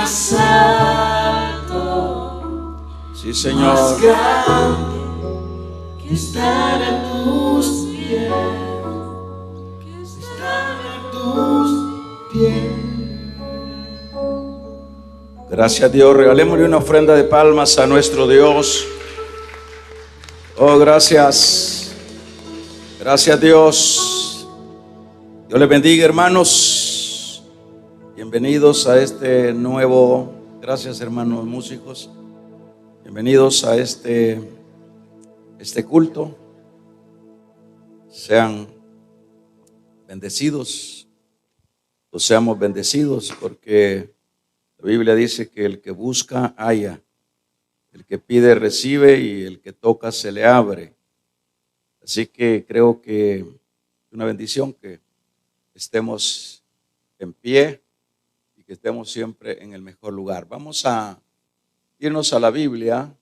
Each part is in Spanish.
más alto, sí, Señor, más grande que estar a tus pies, que estar a tus pies. gracias a Dios. Regalémosle una ofrenda de palmas a nuestro Dios. Oh, gracias. Gracias, Dios. Dios les bendiga, hermanos. Bienvenidos a este nuevo, gracias, hermanos músicos. Bienvenidos a este culto. Sean bendecidos, o seamos bendecidos, porque la Biblia dice que el que busca halla, el que pide recibe y el que toca se le abre. Así que creo que es una bendición que estemos en pie y que estemos siempre en el mejor lugar. Vamos a irnos a la Biblia.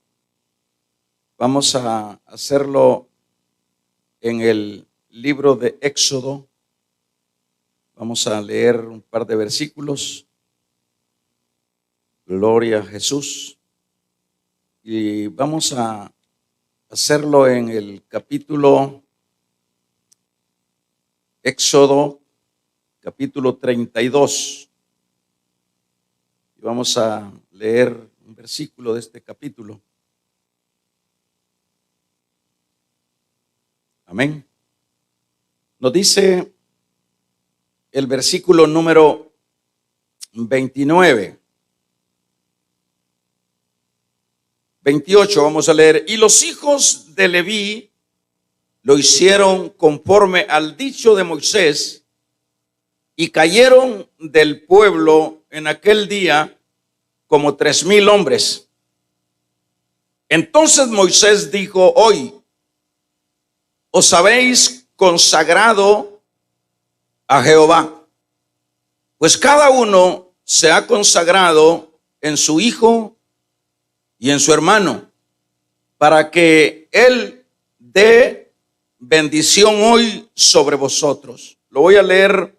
Vamos a hacerlo en el libro de Éxodo. Vamos a leer un par de versículos. Gloria a Jesús. Y vamos a hacerlo en el capítulo Éxodo, capítulo 32. Y vamos a leer un versículo de este capítulo. Amén. Nos dice el versículo número 29. 28 vamos a leer. Y los hijos de Leví lo hicieron conforme al dicho de Moisés, y cayeron del pueblo en aquel día como 3,000 hombres. Entonces Moisés dijo: hoy os habéis consagrado a Jehová, pues cada uno se ha consagrado en su hijo y en su hermano, para que él dé bendición hoy sobre vosotros. Lo voy a leer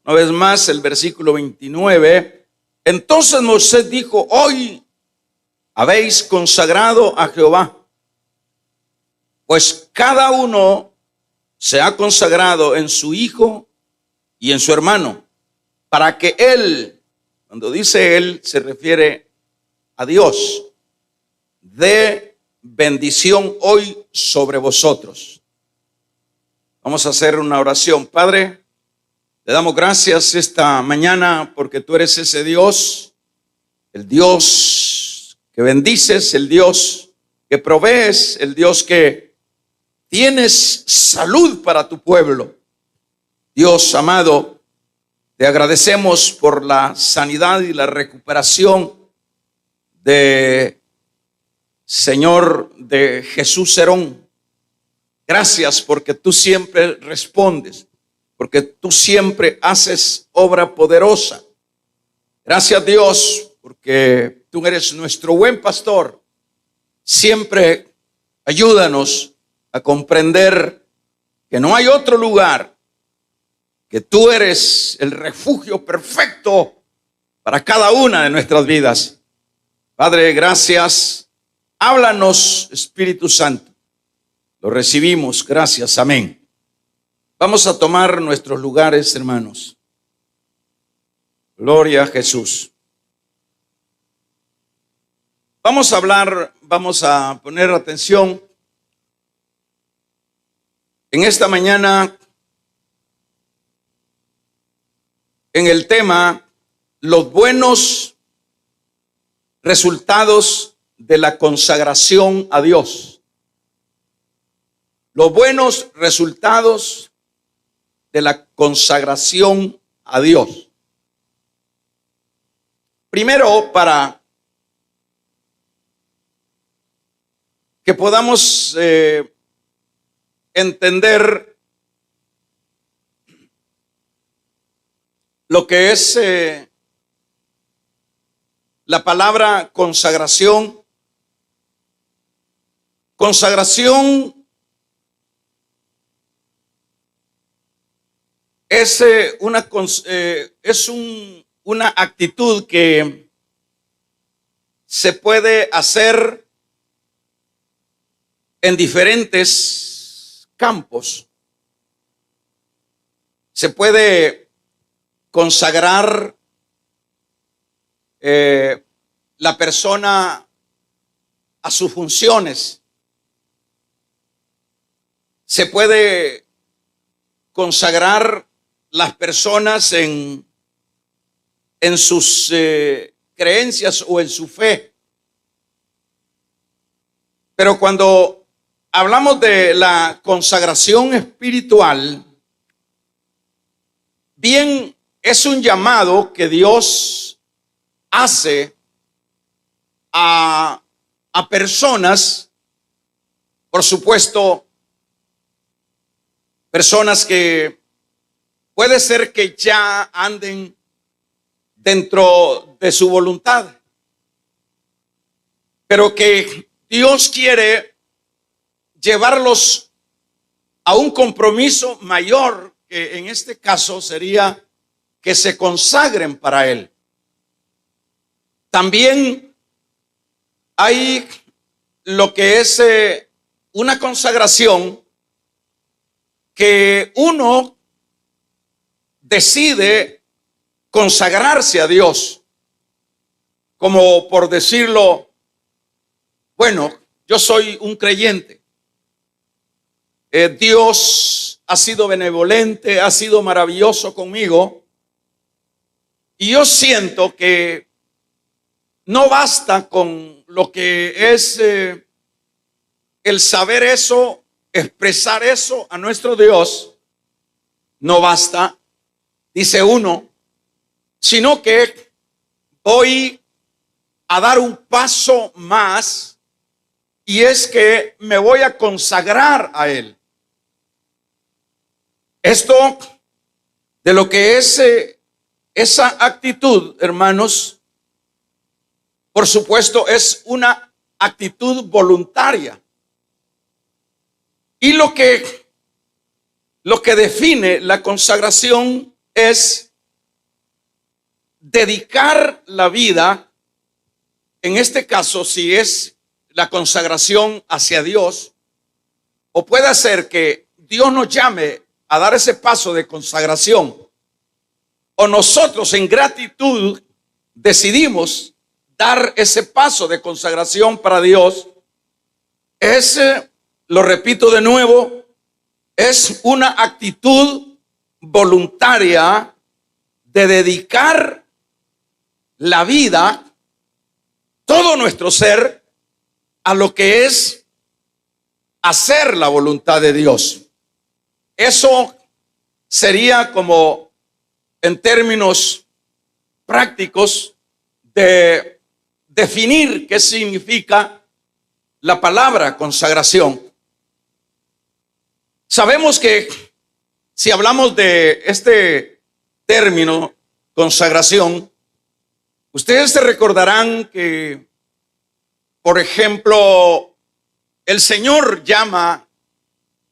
una vez más, el versículo 29. Entonces Moisés dijo: hoy habéis consagrado a Jehová, pues cada uno se ha consagrado en su hijo y en su hermano, para que él, cuando dice él, se refiere a Dios, dé bendición hoy sobre vosotros. Vamos a hacer una oración. Padre, te damos gracias esta mañana porque tú eres ese Dios, el Dios que bendices, el Dios que provees, el Dios que tienes salud para tu pueblo. Dios amado, te agradecemos por la sanidad y la recuperación de Señor de Jesús Serón. Gracias porque tú siempre respondes, porque tú siempre haces obra poderosa. Gracias, Dios, porque tú eres nuestro buen pastor. Siempre ayúdanos a comprender que no hay otro lugar, que tú eres el refugio perfecto para cada una de nuestras vidas. Padre, gracias. Háblanos, Espíritu Santo. Lo recibimos, gracias, amén. Vamos a tomar nuestros lugares, hermanos. Gloria a Jesús. Vamos a hablar, vamos a poner atención en esta mañana en el tema: los buenos resultados de la consagración a Dios. Los buenos resultados de la consagración a Dios. Primero, para que podamos entender lo que es la palabra consagración. Consagración es una actitud que se puede hacer en diferentes campos. Se puede consagrar la persona a sus funciones. Se puede consagrar las personas en sus creencias o en su fe. Pero cuando hablamos de la consagración espiritual, bien, es un llamado que Dios hace a personas, por supuesto, personas que puede ser que ya anden dentro de su voluntad, pero que Dios quiere llevarlos a un compromiso mayor, que en este caso sería que se consagren para Él. También hay lo que es una consagración que uno decide consagrarse a Dios, como por decirlo, bueno, yo soy un creyente, Dios ha sido benevolente, ha sido maravilloso conmigo, y yo siento que no basta con lo que es el saber eso, expresar eso a nuestro Dios, no basta, dice uno, sino que voy a dar un paso más, y es que me voy a consagrar a Él. Esto de lo que es esa actitud, hermanos, por supuesto es una actitud voluntaria. Y lo que define la consagración es dedicar la vida, en este caso si es la consagración hacia Dios, o puede ser que Dios nos llame a dar ese paso de consagración, o nosotros en gratitud decidimos dar ese paso de consagración para Dios. Lo repito de nuevo, es una actitud voluntaria de dedicar la vida, todo nuestro ser, a lo que es hacer la voluntad de Dios. Eso sería como, en términos prácticos, de definir qué significa la palabra consagración. Sabemos que si hablamos de este término, consagración, ustedes se recordarán que, por ejemplo, el Señor llama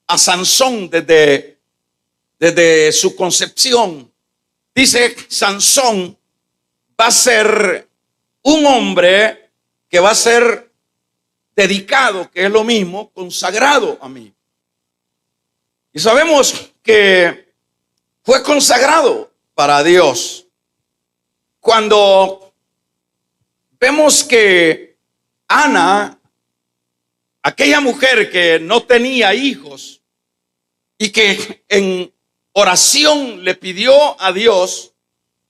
a Sansón desde su concepción. Dice, Sansón va a ser un hombre que va a ser dedicado, que es lo mismo, consagrado a mí. Y sabemos que fue consagrado para Dios. Cuando vemos que Ana, aquella mujer que no tenía hijos y que en oración le pidió a Dios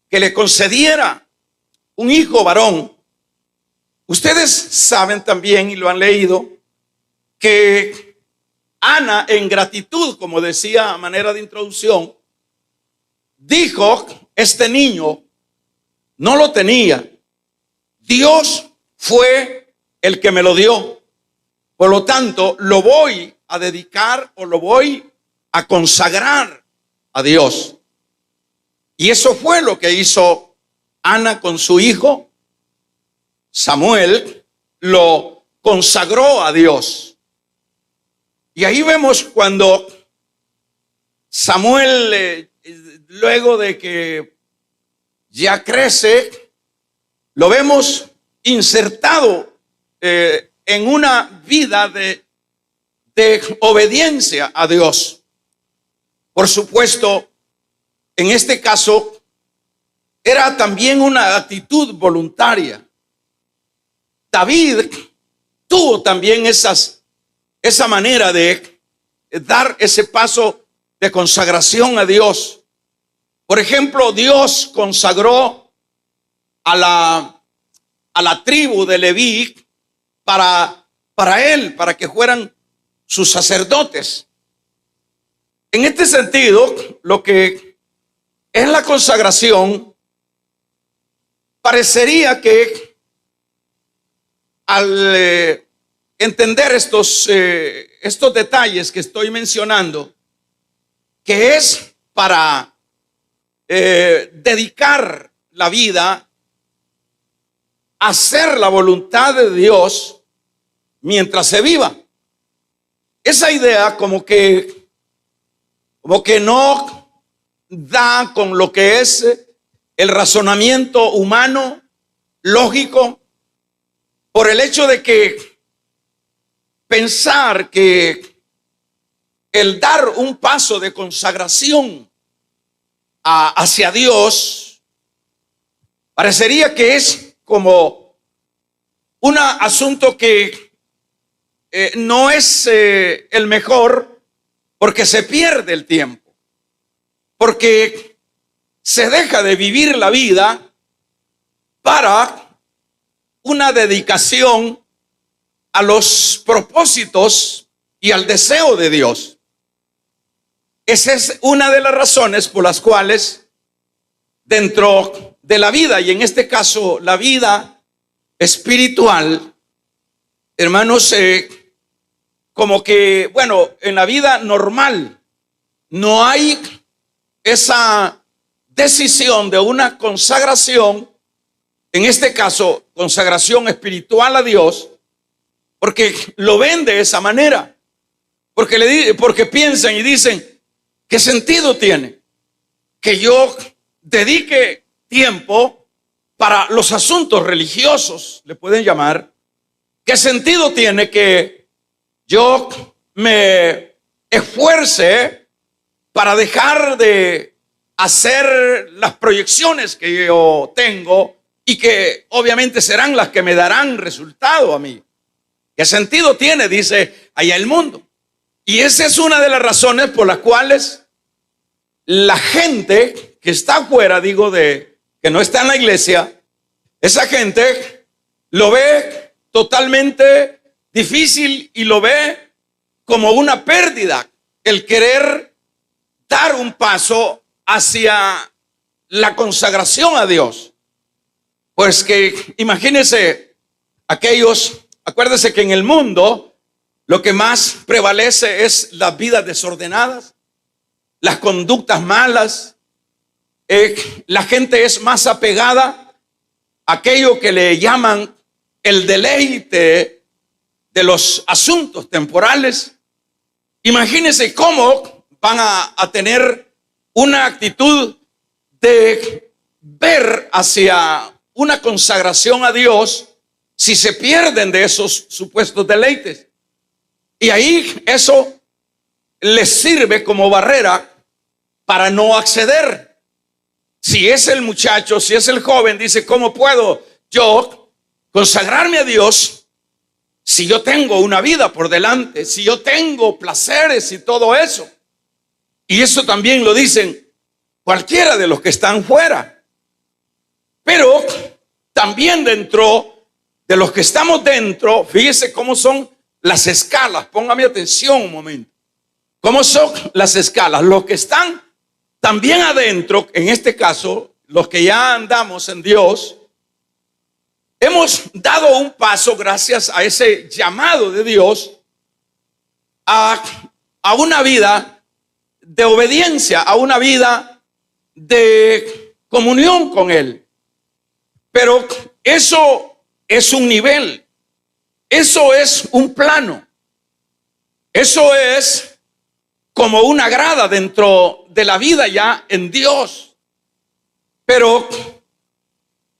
que le concediera un hijo varón, ustedes saben también y lo han leído que Ana, en gratitud, como decía a manera de introducción, dijo, este niño no lo tenía, Dios fue el que me lo dio, por lo tanto lo voy a dedicar o lo voy a consagrar a Dios. Y eso fue lo que hizo Ana con su hijo Samuel, lo consagró a Dios. Y ahí vemos cuando Samuel, luego de que ya crece, lo vemos insertado en una vida de obediencia a Dios. Por supuesto, en este caso, era también una actitud voluntaria. David tuvo también esa manera de dar ese paso de consagración a Dios. Por ejemplo, Dios consagró a la tribu de Leví para él, para que fueran sus sacerdotes. En este sentido, lo que es la consagración, parecería que al entender estos detalles que estoy mencionando, que es para dedicar la vida a hacer la voluntad de Dios mientras se viva. Esa idea como que no da con lo que es el razonamiento humano, lógico, por el hecho de que pensar que el dar un paso de consagración hacia Dios parecería que es como un asunto que no es el mejor, porque se pierde el tiempo, porque se deja de vivir la vida para una dedicación a los propósitos y al deseo de Dios. Esa es una de las razones por las cuales dentro de la vida, y en este caso la vida espiritual, hermanos, como que, bueno, en la vida normal no hay esa decisión de una consagración, en este caso consagración espiritual a Dios, porque lo ven de esa manera, porque piensan y dicen, ¿qué sentido tiene que yo dedique tiempo para los asuntos religiosos, le pueden llamar? ¿Qué sentido tiene que yo me esfuerce para dejar de hacer las proyecciones que yo tengo y que obviamente serán las que me darán resultado a mí? ¿Qué sentido tiene? Dice allá el mundo. Y esa es una de las razones por las cuales la gente que está afuera, que no está en la iglesia, esa gente lo ve totalmente difícil y lo ve como una pérdida el querer dar un paso hacia la consagración a Dios. Pues que imagínense acuérdense que en el mundo lo que más prevalece es las vidas desordenadas, las conductas malas. La gente es más apegada a aquello que le llaman el deleite de los asuntos temporales. Imagínense cómo van a tener una actitud de ver hacia una consagración a Dios si se pierden de esos supuestos deleites. Y ahí eso les sirve como barrera para no acceder. Si es el muchacho, si es el joven, dice, ¿cómo puedo yo consagrarme a Dios si yo tengo una vida por delante, si yo tengo placeres y todo eso? Y eso también lo dicen cualquiera de los que están fuera. Pero también dentro de los que estamos dentro, fíjese cómo son las escalas. Póngame atención un momento. ¿Cómo son las escalas? Los que están también adentro, en este caso, los que ya andamos en Dios, hemos dado un paso gracias a ese llamado de Dios a una vida de obediencia, a una vida de comunión con Él. Pero eso es un nivel, eso es un plano, eso es como una grada dentro de la vida ya en Dios. Pero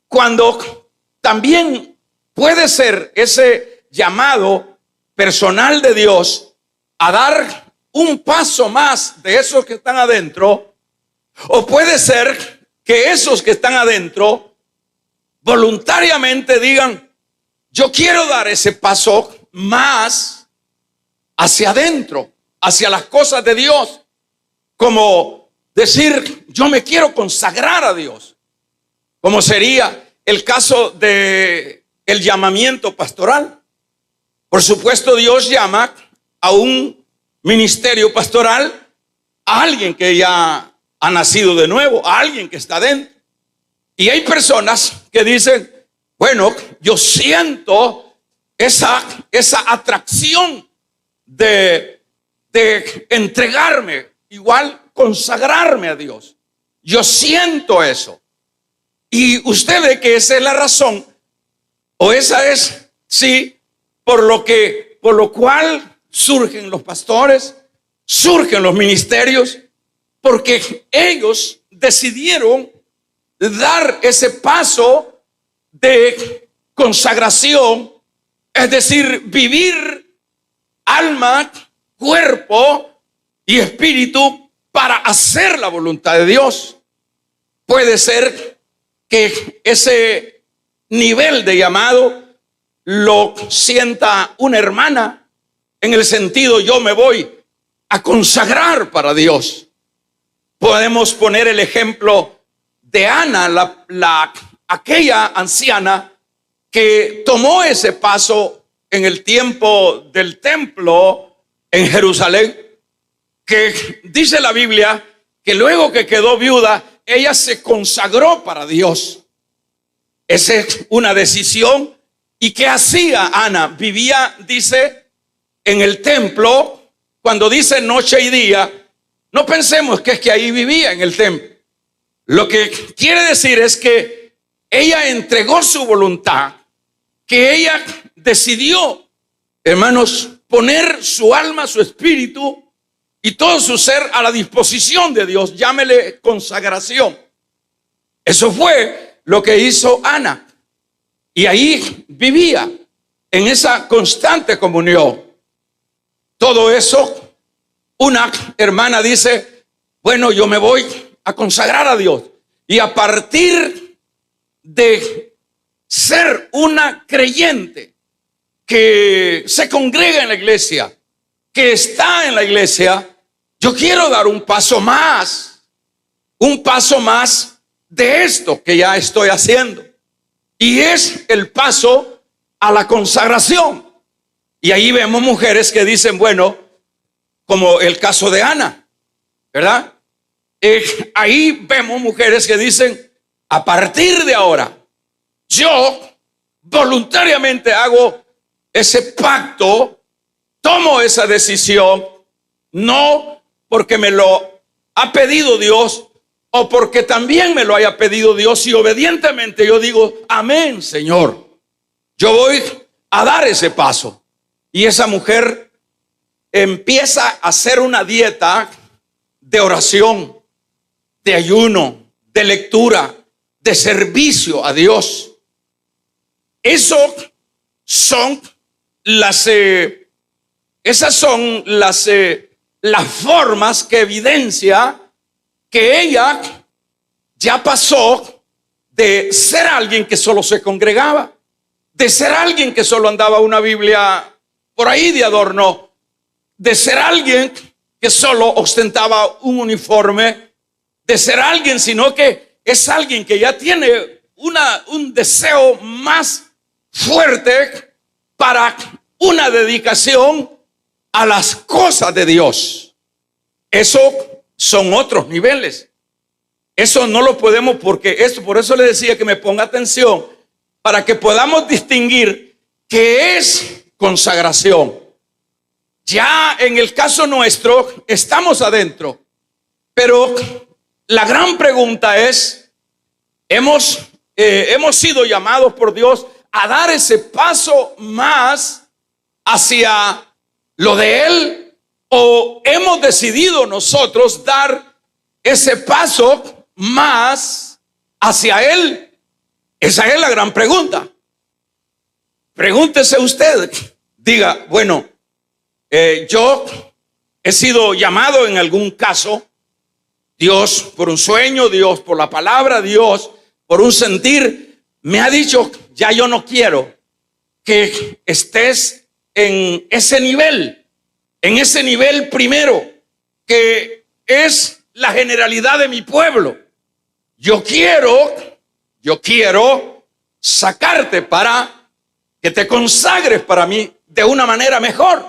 cuando también puede ser ese llamado personal de Dios a dar un paso más de esos que están adentro, o puede ser que esos que están adentro voluntariamente digan: yo quiero dar ese paso más hacia adentro, hacia las cosas de Dios, como decir: yo me quiero consagrar a Dios, como sería el caso de el llamamiento pastoral. Por supuesto, Dios llama a un ministerio pastoral a alguien que ya ha nacido de nuevo, a alguien que está dentro. Y hay personas que dicen: bueno, yo siento esa atracción de entregarme, igual consagrarme a Dios. Yo siento eso. Y usted ve que esa es la razón, o esa es, sí, por lo cual surgen los pastores, surgen los ministerios, porque ellos decidieron dar ese paso de consagración, es decir, vivir alma, cuerpo y espíritu para hacer la voluntad de Dios. Puede ser que ese nivel de llamado lo sienta una hermana, en el sentido: yo me voy a consagrar para Dios. Podemos poner el ejemplo de Ana, aquella anciana que tomó ese paso en el tiempo del templo en Jerusalén, que dice la Biblia que luego que quedó viuda, ella se consagró para Dios. Esa es una decisión. ¿Y qué hacía Ana? Vivía, dice, en el templo. Cuando dice noche y día, no pensemos que es que ahí vivía en el templo. Lo que quiere decir es que ella entregó su voluntad, que ella decidió, hermanos, poner su alma, su espíritu y todo su ser a la disposición de Dios. Llámele consagración. Eso fue lo que hizo Ana. Y ahí vivía, en esa constante comunión. Todo eso, una hermana dice: bueno, yo me voy a consagrar a Dios. Y a partir de ser una creyente que se congrega en la iglesia, que está en la iglesia, yo quiero dar un paso más de esto que ya estoy haciendo. Y es el paso a la consagración. Y ahí vemos mujeres que dicen, bueno, como el caso de Ana, ¿verdad? Ahí vemos mujeres que dicen: a partir de ahora, yo voluntariamente hago ese pacto, tomo esa decisión, no porque me lo ha pedido Dios o porque también me lo haya pedido Dios, y obedientemente yo digo: amén, Señor, yo voy a dar ese paso. Y esa mujer empieza a hacer una dieta de oración, de ayuno, de lectura, de servicio a Dios. Esas son las formas que evidencia que ella ya pasó de ser alguien que solo se congregaba, de ser alguien que solo andaba una Biblia por ahí de adorno, de ser alguien que solo ostentaba un uniforme, de ser alguien, sino que es alguien que ya tiene un deseo más fuerte para una dedicación a las cosas de Dios. Eso son otros niveles. Eso no lo podemos, por eso le decía que me ponga atención para que podamos distinguir qué es consagración. Ya en el caso nuestro estamos adentro, pero la gran pregunta es: hemos sido llamados por Dios a dar ese paso más hacia lo de Él, o hemos decidido nosotros dar ese paso más hacia Él. Esa es la gran pregunta. pregúntese usted, diga, bueno, yo he sido llamado en algún caso, Dios por un sueño, Dios por la palabra, Dios por un sentir, me ha dicho, ya yo no quiero que estés en ese nivel primero, que es la generalidad de mi pueblo. Yo quiero sacarte para que te consagres para mí de una manera mejor.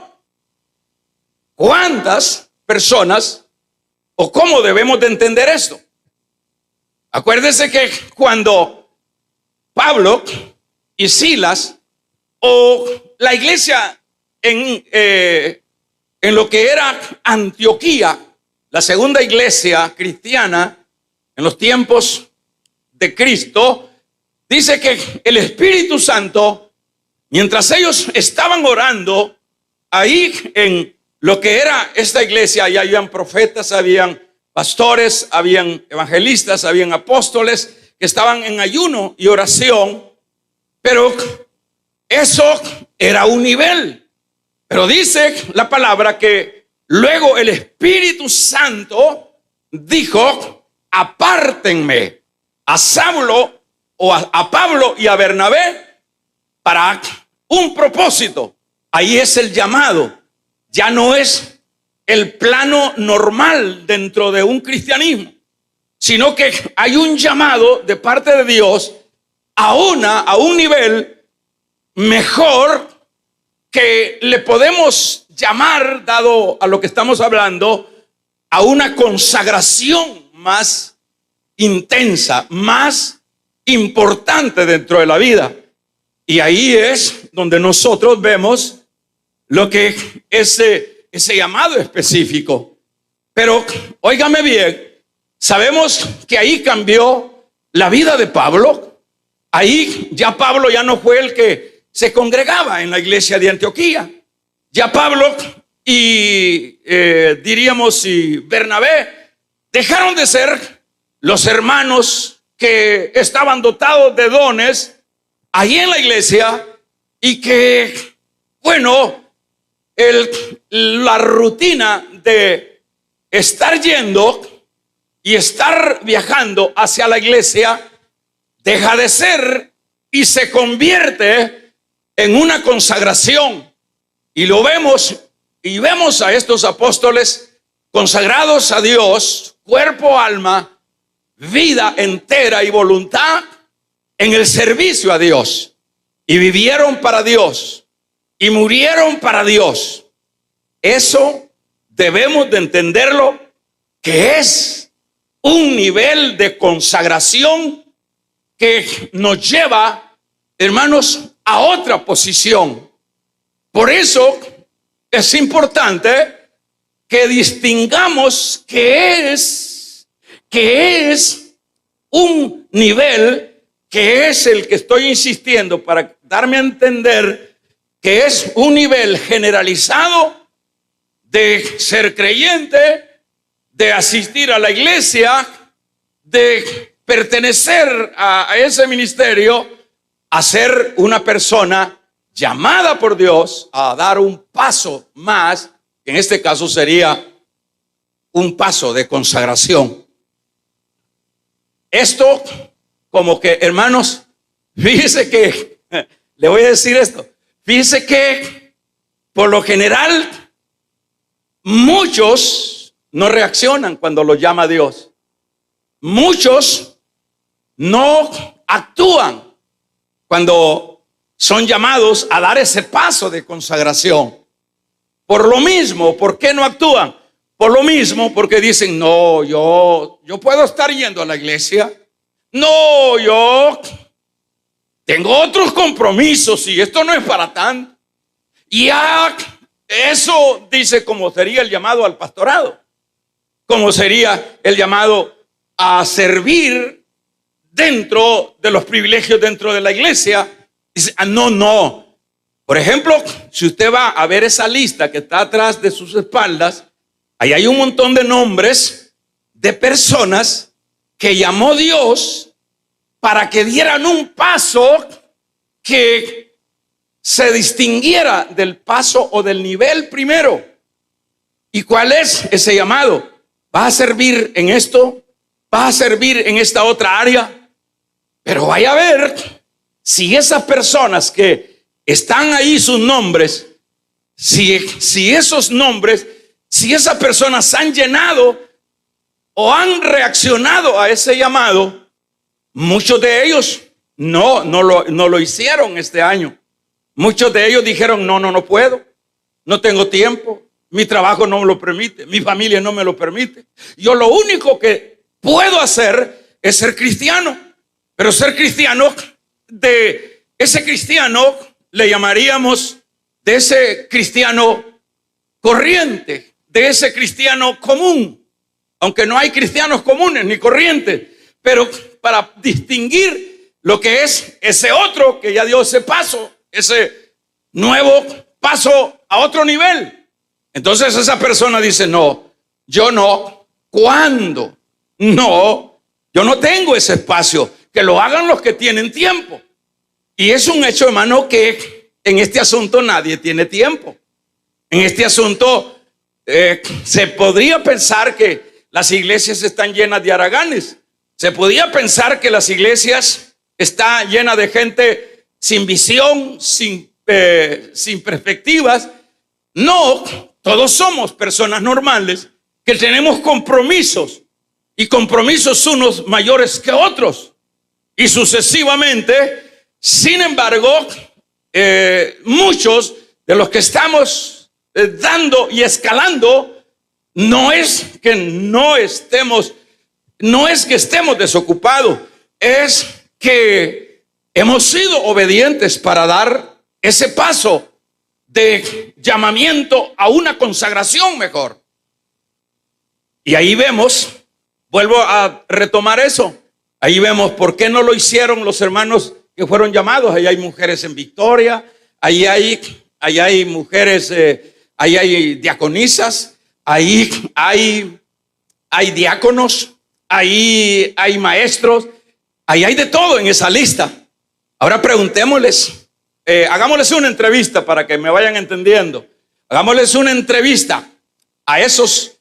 ¿Cuántas personas o cómo debemos de entender esto? Acuérdese que cuando Pablo y Silas o la iglesia en lo que era Antioquía, la segunda iglesia cristiana en los tiempos de Cristo, dice que el Espíritu Santo, mientras ellos estaban orando ahí en lo que era esta iglesia, ahí habían profetas, habían pastores, habían evangelistas, habían apóstoles que estaban en ayuno y oración, pero eso era un nivel. Pero dice la palabra que luego el Espíritu Santo dijo, apártenme a Saulo o a Pablo y a Bernabé para un propósito. Ahí es el llamado. Ya no es el plano normal dentro de un cristianismo, sino que hay un llamado de parte de Dios a un nivel mejor que le podemos llamar, dado a lo que estamos hablando, a una consagración más intensa, más importante dentro de la vida. Y ahí es donde nosotros vemos lo que ese llamado específico. Pero óigame bien, sabemos que ahí cambió la vida de Pablo. Ahí ya Pablo ya no fue el que se congregaba en la iglesia de Antioquía. Ya Pablo y diríamos y Bernabé dejaron de ser los hermanos que estaban dotados de dones ahí en la iglesia, y que, bueno, la rutina de estar yendo y estar viajando hacia la iglesia deja de ser y se convierte en una consagración. Y lo vemos, y vemos a estos apóstoles consagrados a Dios, cuerpo, alma, vida entera y voluntad en el servicio a Dios. Y vivieron para Dios y murieron para Dios. Eso debemos de entenderlo, que es un nivel de consagración que nos lleva, hermanos, a otra posición. Por eso es importante que distingamos qué es un nivel, que es el que estoy insistiendo para darme a entender que es un nivel generalizado de ser creyente, de asistir a la iglesia, de pertenecer a ese ministerio, a ser una persona llamada por Dios a dar un paso más, que en este caso sería un paso de consagración. Esto, como que, hermanos, fíjese que, le voy a decir esto, fíjese que por lo general muchos no reaccionan cuando los llama Dios. Muchos no actúan cuando son llamados a dar ese paso de consagración. Por lo mismo, ¿por qué no actúan? Por lo mismo, porque dicen, no, yo puedo estar yendo a la iglesia. No, yo tengo otros compromisos y esto no es para tanto. Y ya eso dice cómo sería el llamado al pastorado, cómo sería el llamado a servir dentro de los privilegios dentro de la iglesia. Dice, no. Por ejemplo, si usted va a ver esa lista que está atrás de sus espaldas, ahí hay un montón de nombres de personas que llamó Dios para que dieran un paso que se distinguiera del paso o del nivel primero. ¿Y cuál es ese llamado? ¿Vas a servir en esto? ¿Vas a servir en esta otra área? Pero vaya a ver si esas personas que están ahí, sus nombres, si esos nombres, si esas personas han llenado o han reaccionado a ese llamado. Muchos de ellos no lo hicieron este año. Muchos de ellos dijeron, no puedo, no tengo tiempo, mi trabajo no me lo permite, mi familia no me lo permite. Yo lo único que puedo hacer es ser cristiano. Pero ser cristiano, de ese cristiano le llamaríamos de ese cristiano corriente, de ese cristiano común. Aunque no hay cristianos comunes ni corrientes, pero para distinguir lo que es ese otro que ya dio ese paso, ese nuevo paso a otro nivel. Entonces esa persona dice, no, yo no. ¿Cuándo? No, yo no tengo ese espacio. Que lo hagan los que tienen tiempo. Y es un hecho, hermano, que en este asunto nadie tiene tiempo. En este asunto se podría pensar que las iglesias están llenas de haraganes. Se podría pensar que las iglesias están llenas de gente sin visión, sin perspectivas. No, todos somos personas normales que tenemos compromisos, y compromisos unos mayores que otros, y sucesivamente. Sin embargo, muchos de los que estamos dando y escalando, no es que estemos desocupados, es que hemos sido obedientes para dar ese paso de llamamiento a una consagración mejor. Y ahí vemos, vuelvo a retomar eso, ahí vemos por qué no lo hicieron los hermanos que fueron llamados. Ahí hay mujeres en Victoria, ahí hay mujeres, ahí hay diaconisas, ahí hay diáconos, ahí hay maestros, ahí hay de todo en esa lista. Ahora preguntémosles, hagámosles una entrevista para que me vayan entendiendo. Hagámosles una entrevista a esos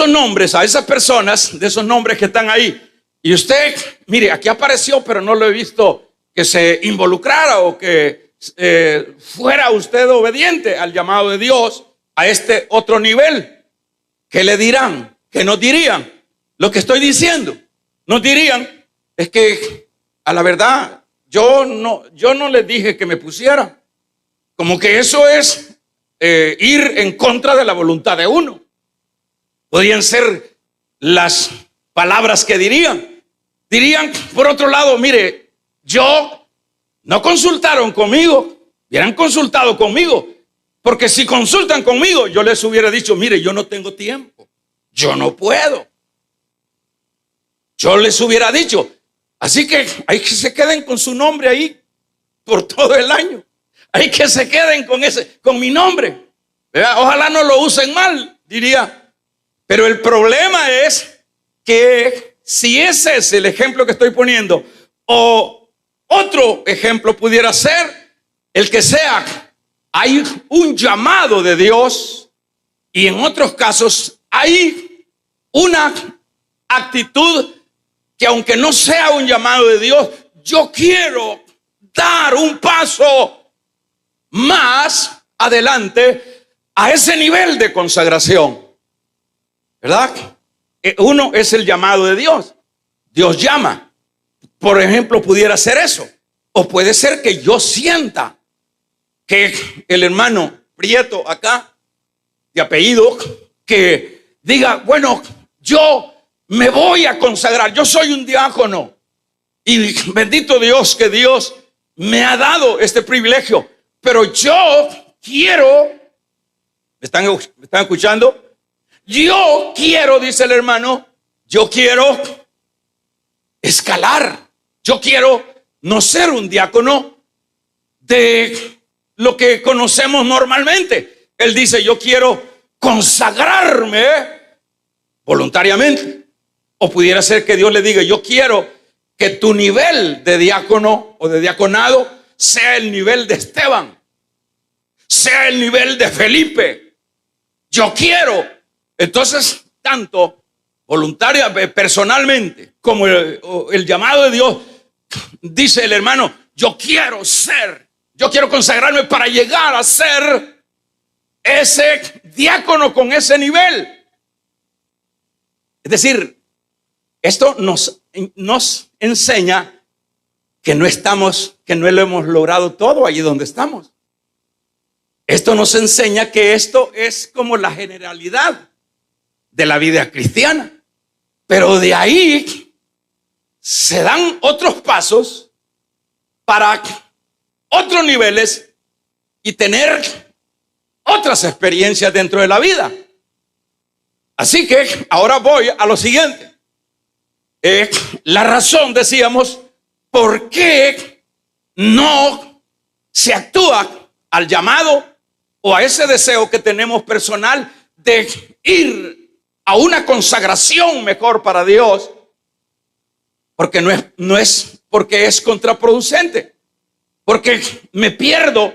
nombres, a esas personas, de esos nombres que están ahí. Y usted, mire, aquí apareció, pero no lo he visto que se involucrara o que fuera usted obediente al llamado de Dios a este otro nivel. ¿Qué le dirán? ¿Qué nos dirían? Lo que estoy diciendo, nos dirían, es que a la verdad, yo no les dije que me pusiera. Como que eso es ir en contra de la voluntad de uno. Podrían ser las palabras que dirían. Dirían, por otro lado, mire, no consultaron conmigo, hubieran consultado conmigo, porque si consultan conmigo, yo les hubiera dicho, mire, yo no tengo tiempo, yo no puedo. Yo les hubiera dicho, así que hay que se queden con su nombre ahí por todo el año. Hay que se queden con mi nombre. ¿Verdad? Ojalá no lo usen mal, diría. Pero el problema es que si ese es el ejemplo que estoy poniendo, o otro ejemplo pudiera ser el que sea, hay un llamado de Dios, y en otros casos hay una actitud que, aunque no sea un llamado de Dios, yo quiero dar un paso más adelante a ese nivel de consagración. ¿Verdad? Uno es el llamado de Dios. Dios llama. Por ejemplo, pudiera ser eso. O puede ser que yo sienta que el hermano Prieto acá, de apellido, que diga, bueno, yo me voy a consagrar. Yo soy un diácono. Y bendito Dios que Dios me ha dado este privilegio. Pero yo quiero, ¿me están escuchando? Yo quiero, dice el hermano, yo quiero escalar. Yo quiero no ser un diácono de lo que conocemos normalmente. Él dice, yo quiero consagrarme voluntariamente. O pudiera ser que Dios le diga, yo quiero que tu nivel de diácono o de diaconado sea el nivel de Esteban, sea el nivel de Felipe. Yo quiero. Entonces, tanto voluntaria, personalmente, como el llamado de Dios, dice el hermano, yo quiero consagrarme para llegar a ser ese diácono con ese nivel. Es decir, esto nos enseña que no lo hemos logrado todo allí donde estamos. Esto nos enseña que esto es como la generalidad de la vida cristiana. Pero de ahí se dan otros pasos para otros niveles y tener otras experiencias dentro de la vida. Así que ahora voy a lo siguiente. La razón, decíamos, por qué no se actúa al llamado o a ese deseo que tenemos personal de ir a una consagración mejor para Dios, porque no es porque es contraproducente, porque me pierdo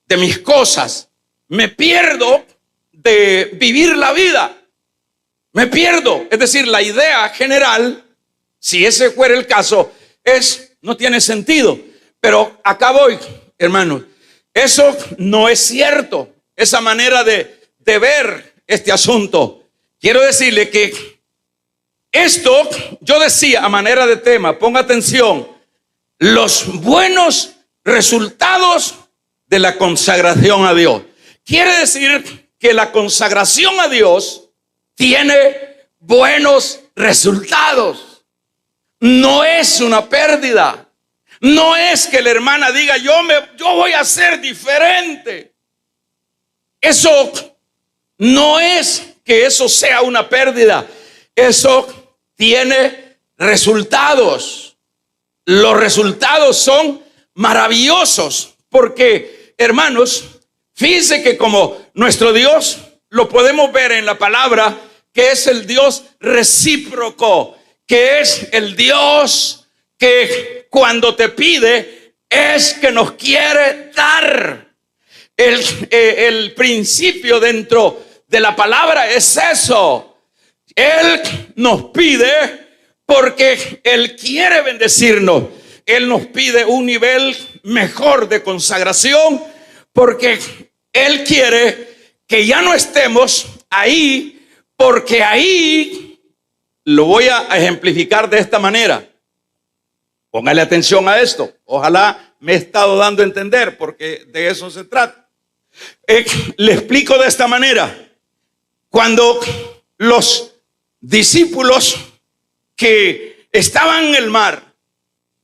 de mis cosas, me pierdo de vivir la vida, me pierdo. Es decir, la idea general, si ese fuera el caso, no tiene sentido. Pero acá voy, hermanos, eso no es cierto, esa manera de ver este asunto. Quiero decirle que esto, yo decía a manera de tema, ponga atención, los buenos resultados de la consagración a Dios. Quiere decir que la consagración a Dios tiene buenos resultados. No es una pérdida. No es que la hermana diga, yo voy a ser diferente. Eso no es que eso sea una pérdida. Eso tiene resultados. Los resultados son maravillosos porque, hermanos, fíjense que como nuestro Dios lo podemos ver en la palabra, que es el Dios recíproco, que es el Dios que cuando te pide es que nos quiere dar. El principio dentro de la palabra es eso. Él nos pide porque Él quiere bendecirnos. Él nos pide un nivel mejor de consagración porque Él quiere que ya no estemos ahí, porque ahí lo voy a ejemplificar de esta manera. Póngale atención a esto. Ojalá me he estado dando a entender porque de eso se trata. Le explico de esta manera. Cuando los discípulos que estaban en el mar,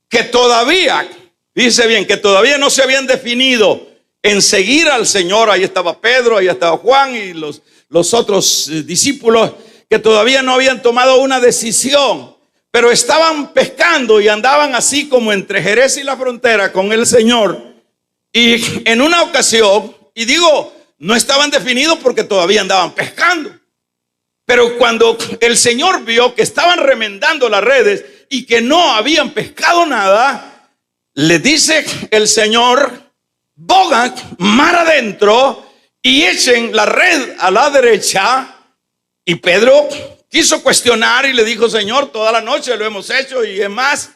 que todavía, dice bien, que todavía no se habían definido en seguir al Señor, ahí estaba Pedro, ahí estaba Juan y los otros discípulos que todavía no habían tomado una decisión, pero estaban pescando y andaban así como entre Jerez y la frontera con el Señor. Y en una ocasión, y digo, no estaban definidos porque todavía andaban pescando. Pero cuando el Señor vio que estaban remendando las redes y que no habían pescado nada, le dice el Señor, bogan mar adentro y echen la red a la derecha. Y Pedro quiso cuestionar y le dijo, Señor, toda la noche lo hemos hecho y es más,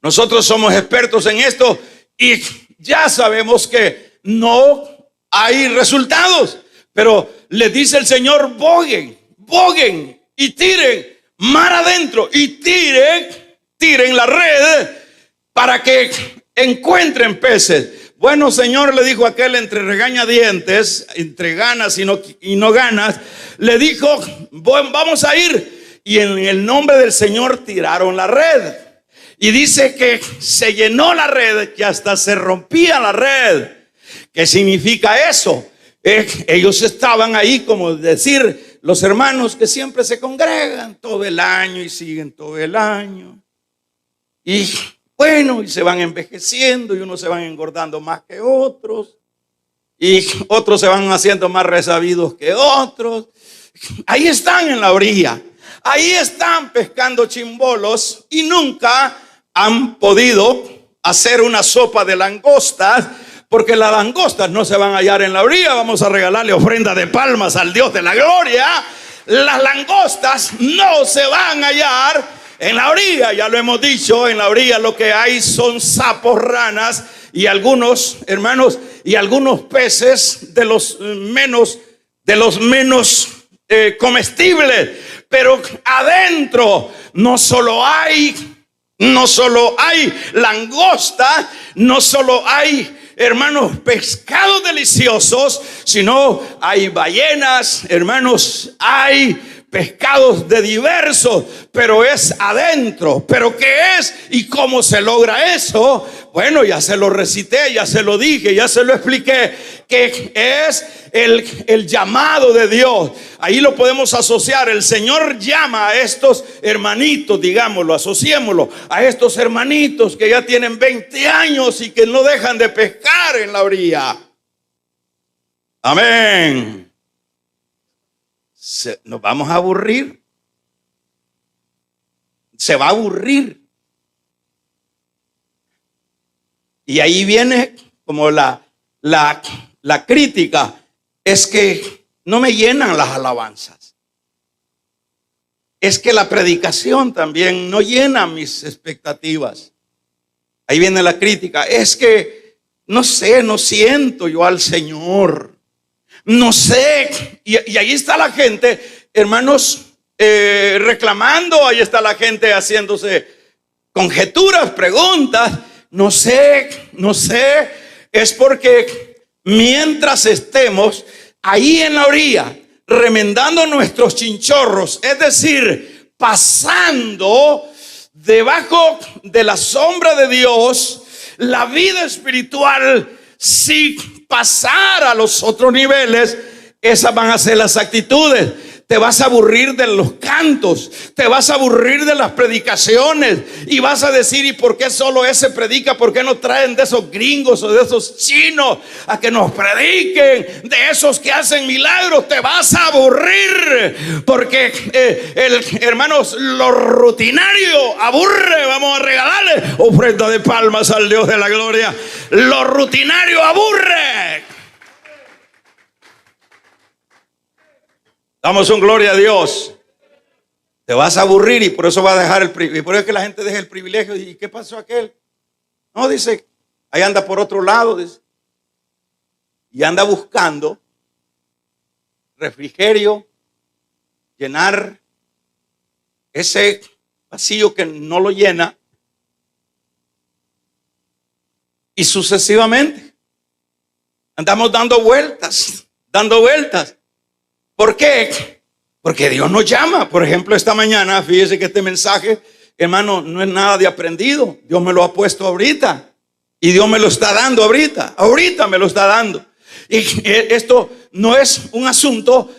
nosotros somos expertos en esto y ya sabemos que no hay resultados. Pero le dice el Señor, boguen y tiren mar adentro y tiren la red para que encuentren peces. Bueno, Señor, le dijo aquel entre regañadientes, entre ganas y no ganas, le dijo, vamos a ir. Y en el nombre del Señor tiraron la red. Y dice que se llenó la red, que hasta se rompía la red. ¿Qué significa eso? Ellos estaban ahí, como decir, los hermanos que siempre se congregan todo el año y siguen todo el año. Y bueno, y se van envejeciendo y unos se van engordando más que otros. Y otros se van haciendo más resabidos que otros. Ahí están en la orilla. Ahí están pescando chimbolos y nunca han podido hacer una sopa de langostas, porque las langostas no se van a hallar en la orilla. Vamos a regalarle ofrenda de palmas al Dios de la gloria. Las langostas no se van a hallar en la orilla. Ya lo hemos dicho, en la orilla lo que hay son sapos, ranas y algunos, hermanos, y algunos peces de los menos comestibles. Pero adentro no solo hay langosta, no solo hay, hermanos, pescados deliciosos, sino hay ballenas, hermanos, hay pescados de diversos, pero es adentro. ¿Pero qué es y cómo se logra eso? Bueno, ya se lo recité, ya se lo dije, ya se lo expliqué, que es el llamado de Dios. Ahí lo podemos asociar. El Señor llama a estos hermanitos, digámoslo, asociémoslo, a estos hermanitos que ya tienen 20 años y que no dejan de pescar en la orilla. Amén. Nos vamos a aburrir. Se va a aburrir. Y ahí viene como la crítica. Es que no me llenan las alabanzas. Es que la predicación también no llena mis expectativas. Ahí viene la crítica. Es que no sé, no siento yo al Señor. No sé. Y ahí está la gente, hermanos, reclamando. Ahí está la gente haciéndose conjeturas, preguntas. No sé. Es porque mientras estemos ahí en la orilla, remendando nuestros chinchorros, es decir, pasando debajo de la sombra de Dios, la vida espiritual, si pasar a los otros niveles, esas van a ser las actitudes. Te vas a aburrir de los cantos, te vas a aburrir de las predicaciones y vas a decir: ¿y por qué solo ese predica? ¿Por qué no traen de esos gringos o de esos chinos a que nos prediquen? De esos que hacen milagros. Te vas a aburrir porque hermanos, lo rutinario aburre. Vamos a regalarle ofrenda de palmas al Dios de la gloria. Lo rutinario aburre. Damos un gloria a Dios. Te vas a aburrir y por eso va a dejar el privilegio. Y por eso es que la gente deja el privilegio. ¿Y qué pasó aquel? No, dice, ahí anda por otro lado, dice, y anda buscando refrigerio, llenar ese vacío que no lo llena, y sucesivamente andamos dando vueltas. ¿Por qué? Porque Dios nos llama. Por ejemplo, esta mañana, fíjese que este mensaje, hermano, no es nada de aprendido. Dios me lo ha puesto ahorita. Y Dios me lo está dando ahorita. Ahorita me lo está dando. Y esto no es un asunto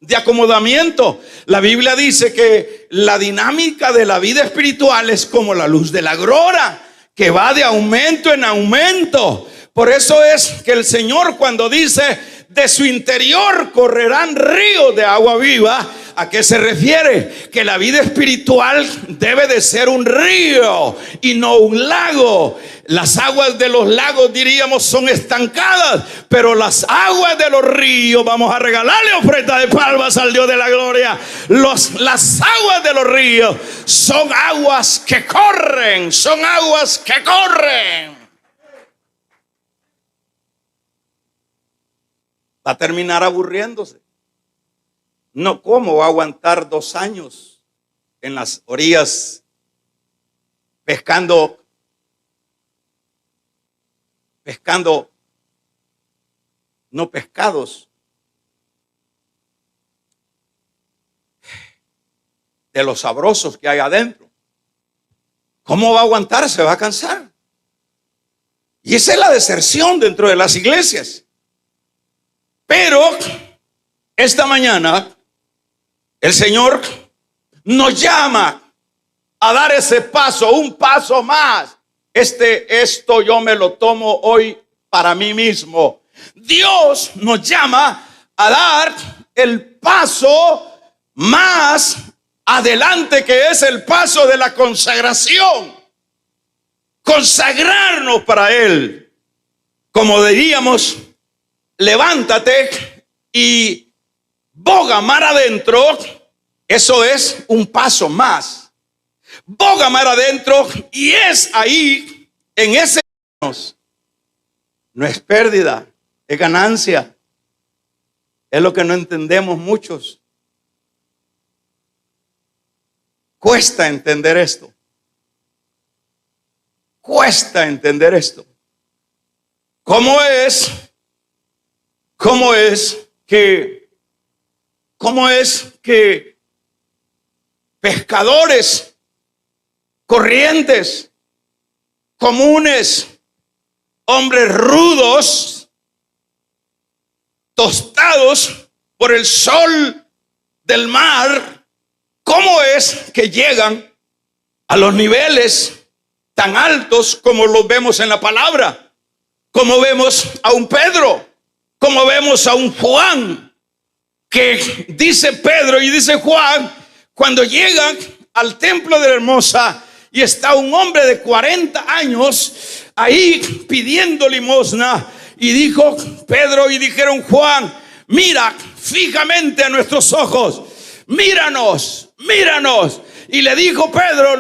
de acomodamiento. La Biblia dice que la dinámica de la vida espiritual es como la luz de la aurora, que va de aumento en aumento. Por eso es que el Señor, cuando dice: de su interior correrán ríos de agua viva, ¿a qué se refiere? Que la vida espiritual debe de ser un río y no un lago. Las aguas de los lagos, diríamos, son estancadas, pero las aguas de los ríos, vamos a regalarle ofrenda de palmas al Dios de la gloria. Las aguas de los ríos son aguas que corren, Va a terminar aburriéndose. No, ¿cómo va a aguantar 2 años en las orillas pescando no pescados, de los sabrosos que hay adentro? ¿Cómo va a aguantar? Se va a cansar. Y esa es la deserción dentro de las iglesias. Pero esta mañana el Señor nos llama a dar ese paso, un paso más. Esto yo me lo tomo hoy para mí mismo. Dios nos llama a dar el paso más adelante, que es el paso de la consagración. consagrarnos para Él. Como diríamos, levántate y boga mar adentro. Eso es un paso más. Boga mar adentro, y es ahí, en ese no es pérdida, es ganancia. Es lo que no entendemos muchos. Cuesta entender esto. Cuesta entender esto. ¿Cómo es que pescadores corrientes, comunes, hombres rudos, tostados por el sol del mar, cómo es que llegan a los niveles tan altos como los vemos en la palabra? Como vemos a un Pedro, como vemos a un Juan, que dice Pedro y dice Juan, cuando llegan al templo de la Hermosa, y está un hombre de 40 años ahí pidiendo limosna, y dijo Pedro y dijeron Juan, mira fijamente a nuestros ojos, míranos, míranos. Y le dijo Pedro,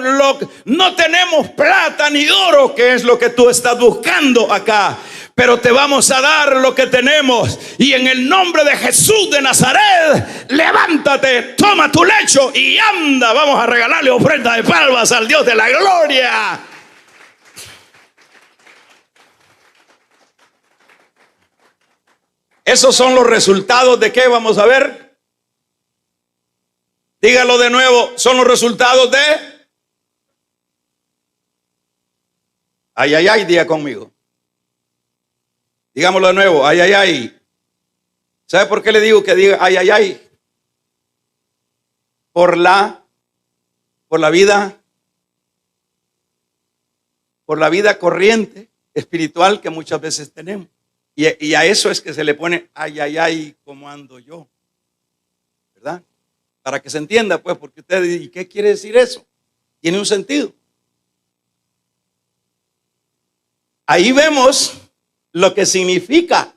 no tenemos plata ni oro, que es lo que tú estás buscando acá, pero te vamos a dar lo que tenemos. Y en el nombre de Jesús de Nazaret, levántate, toma tu lecho y anda. Vamos a regalarle ofrenda de palmas al Dios de la gloria. Esos son los resultados de ¿qué vamos a ver? Dígalo de nuevo, son los resultados de ay, ay, ay, diga conmigo. Digámoslo de nuevo, ay, ay, ay. ¿Sabe por qué le digo que diga ay, ay, ay? Por la vida corriente espiritual que muchas veces tenemos. Y a eso es que se le pone ay, ay, ay, ¿cómo ando yo? ¿Verdad? Para que se entienda, pues, porque usted dice, ¿y qué quiere decir eso? Tiene un sentido. Ahí vemos lo que significa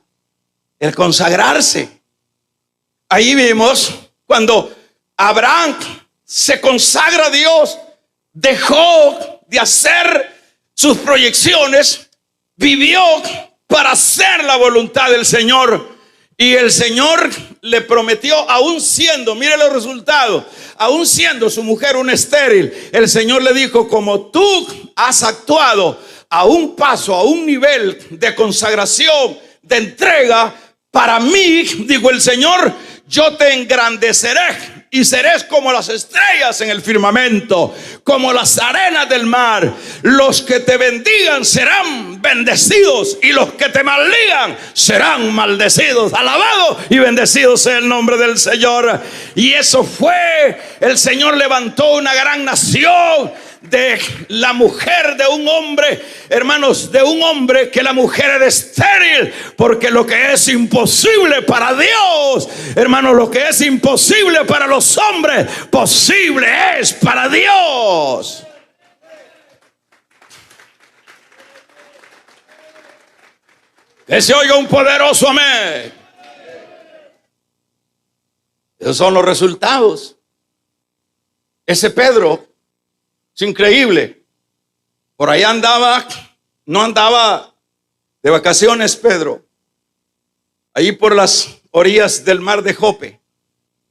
el consagrarse. Ahí vemos cuando Abraham se consagra a Dios, dejó de hacer sus proyecciones, vivió para hacer la voluntad del Señor. Y el Señor le prometió, aún siendo, mire los resultados, aún siendo su mujer una estéril, el Señor le dijo, como tú has actuado a un paso, a un nivel de consagración, de entrega, para mí, dijo el Señor, yo te engrandeceré y serás como las estrellas en el firmamento, como las arenas del mar. Los que te bendigan serán bendecidos y los que te maldigan serán maldecidos. Alabado y bendecido sea el nombre del Señor. Y eso fue, el Señor levantó una gran nación de la mujer de un hombre, hermanos, de un hombre que la mujer era estéril, porque lo que es imposible para Dios, hermanos, lo que es imposible para los hombres, posible es para Dios. Que se oiga un poderoso amén. Esos son los resultados. Ese Pedro es increíble. Por ahí andaba, no andaba de vacaciones Pedro. Ahí por las orillas del mar de Jope.